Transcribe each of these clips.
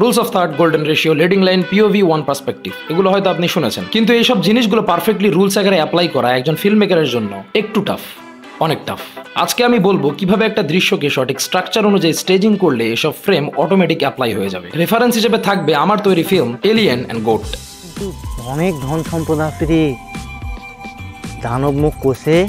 Rules of third, golden ratio, leading line, POV, one perspective, এগুলো হয়তো আপনি শুনেছেন, কিন্তু এইসব জিনিসগুলো পারফেক্টলি রুলস আকারে অ্যাপ্লাই করা একজন ফিল্ম মেকারের জন্য একটু টাফ, অনেক টাফ। আজকে আমি বলবো কিভাবে একটা দৃশ্যকে সঠিক স্ট্রাকচার অনুযায়ী স্টেজিং করলে এসব ফ্রেম অটোমেটিক অ্যাপ্লাই হয়ে যাবে। রেফারেন্স হিসেবে থাকবে আমার তৈরি ফিল্ম এলিয়েন অ্যান্ড গোট। কিন্তু অনেক ধন সম্পদ আছে রে, দানব মুখ কোষে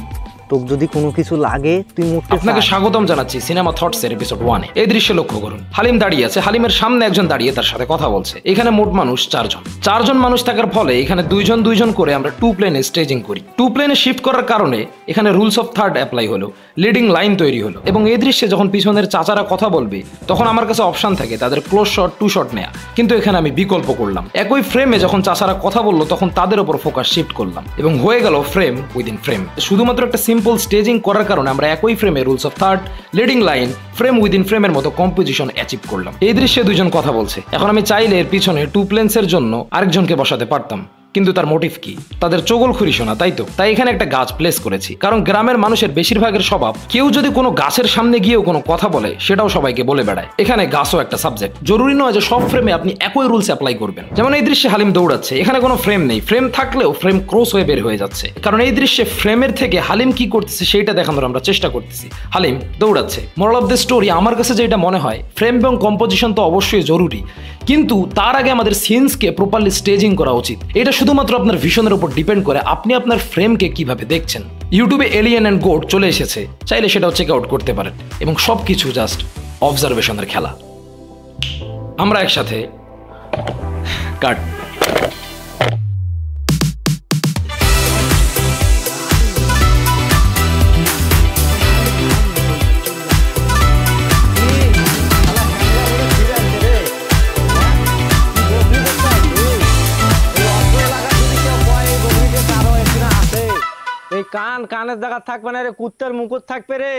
তোকে যদি কোনো কিছু লাগে তুই মরতে আপনাকে চাস। স্বাগতম জানাচ্ছি সিনেমা থটস এর এপিসোড 1 এ। এই দৃশ্যে লক্ষ্য করুন, হালিম দাঁড়িয়ে আছে, হালিমের সামনে একজন দাঁড়িয়ে তার সাথে কথা বলছে। এখানে মোট মানুষ 4 জন। 4 জন মানুষ থাকার ফলে এখানে 2 জন 2 জন করে আমরা 2 প্লেনে স্টেজিং করি। 2 প্লেনে শিফট করার কারণে এখানে রুলস অফ থার্ড অ্যাপ্লাই হলো, লিডিং লাইন তৈরি হলো। এবং এই দৃশ্যে যখন পিছনের চাচারা কথা বলবে তখন আমার কাছে অপশন থাকে তাদের ক্লোজ শট, 2 শট নেয়া, কিন্তু এখানে আমি বিকল্প করলাম। একই ফ্রেমে যখন চাচারা কথা বললো তখন তাদের উপর ফোকাস শিফট করলাম এবং হয়ে গেল ফ্রেম উইদিন ফ্রেম। শুধুমাত্র একটা সিম্পল স্টেজিং করার কারণে আমরা একই ফ্রেমে rules of third, leading line, frame within ফ্রেমের মতো কম্পোজিশন অ্যাচিভ করলাম। এই দৃশ্যে 2 জন কথা বলছে। এখন আমি চাইলে এর পিছনে 2 প্লেন্সের জন্য আরেকজনকে বসাতে পারতাম, কিন্তু তার মোটিভ কি? তাদের চগলখুরি শোনা, তাই তো? তাই এখানে একটা গাছ প্লেস করেছি, কারণ গ্রামের মানুষের বেশিরভাগের স্বভাব কেউ যদি কোনো গাছের সামনে গিয়েও কোনো কথা বলে সেটাও সবাইকে বলে বেড়ায়। এখানে গাছও একটা সাবজেক্ট। জরুরি নয় যে সব ফ্রেমে আপনি একই রুলস অ্যাপ্লাই করবেন। যেমন এই দৃশ্যে হালিম দৌড়াচ্ছে, এখানে কোনো ফ্রেম নেই, ফ্রেম থাকলেও ফ্রেম ক্রস হয়ে বের হয়ে যাচ্ছে, কারণ এই দৃশ্যে ফ্রেমের থেকে হালিম কি করতেছে সেইটা দেখানোর আমরা চেষ্টা করতেছি। হালিম দৌড়াচ্ছে। মোরাল অফ দ্য স্টোরি, আমার কাছে যেটা মনে হয়, ফ্রেম এবং কম্পোজিশন তো অবশ্যই জরুরি, কিন্তু তার আগে আমাদের সিনসকে প্রপারলি স্টেজিং করা উচিত। এটা শুধুমাত্র আপনার ভিশনের উপর ডিপেন্ড করে আপনি আপনার ফ্রেমকে কিভাবে দেখছেন। ইউটিউবে এলিয়েন অ্যান্ড গোট চলে এসেছে, চাইলে সেটাও চেক আউট করতে পারেন, এবং সবকিছু জাস্ট অবজারভেশনের খেলা। আমরা একসাথে কাট। এই কানের জায়গা থাকবে না রে, কুত্তার মুকুট থাকবে রে।